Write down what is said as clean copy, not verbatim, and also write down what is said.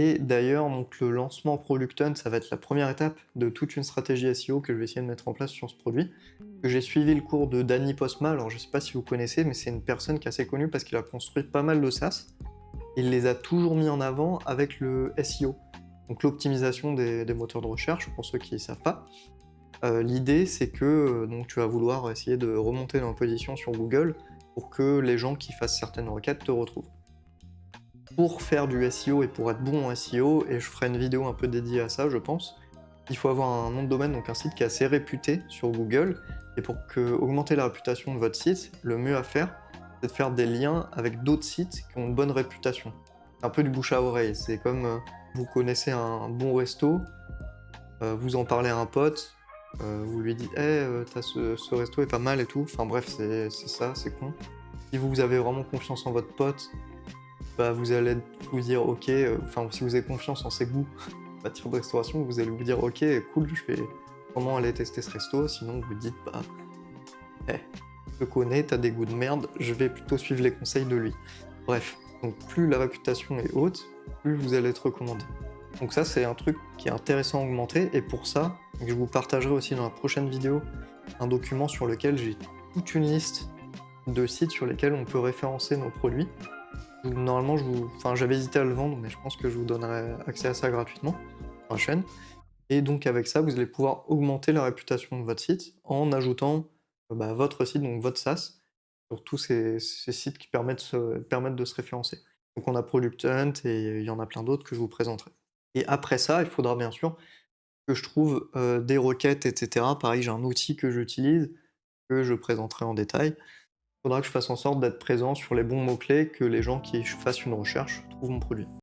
Et d'ailleurs, donc le lancement Product Hunt, ça va être la première étape de toute une stratégie SEO que je vais essayer de mettre en place sur ce produit. Que j'ai suivi le cours de Danny Postma, alors je sais pas si vous connaissez, mais c'est une personne qui est assez connue parce qu'il a construit pas mal de SaaS. Il les a toujours mis en avant avec le SEO, donc l'optimisation des moteurs de recherche, pour ceux qui ne savent pas. L'idée, c'est que donc tu vas vouloir essayer de remonter dans la position sur Google pour que les gens qui fassent certaines requêtes te retrouvent. Pour faire du SEO et pour être bon en SEO, et je ferai une vidéo un peu dédiée à ça, je pense, il faut avoir un nom de domaine, donc un site qui est assez réputé sur Google. Et pour augmenter la réputation de votre site, le mieux à faire, c'est de faire des liens avec d'autres sites qui ont une bonne réputation. C'est un peu du bouche à oreille. C'est comme vous connaissez un bon resto, vous en parlez à un pote, vous lui dites «Hey, ce resto est pas mal et tout». Enfin bref, c'est ça, c'est con. Si vous avez vraiment confiance en votre pote, bah, vous allez vous dire OK, enfin si vous avez confiance en ses goûts en matière de restauration, vous allez vous dire OK, cool, je vais sûrement aller tester ce resto. Sinon vous dites bah, eh, je te connais, t'as des goûts de merde, je vais plutôt suivre les conseils de lui. Bref, donc plus la réputation est haute, plus vous allez être recommandé. Donc ça, c'est un truc qui est intéressant à augmenter, et pour ça, je vous partagerai aussi dans la prochaine vidéo un document sur lequel j'ai toute une liste de sites sur lesquels on peut référencer nos produits. Normalement, enfin, j'avais hésité à le vendre, mais je pense que je vous donnerai accès à ça gratuitement sur la chaîne. Et donc avec ça, vous allez pouvoir augmenter la réputation de votre site en ajoutant bah, votre site, donc votre SaaS, sur tous ces sites qui permettent de se référencer. Donc on a Product Hunt et il y en a plein d'autres que je vous présenterai. Et après ça, il faudra bien sûr que je trouve des requêtes, etc. Pareil, j'ai un outil que j'utilise, que je présenterai en détail. Il faudra que je fasse en sorte d'être présent sur les bons mots-clés, que les gens qui fassent une recherche trouvent mon produit.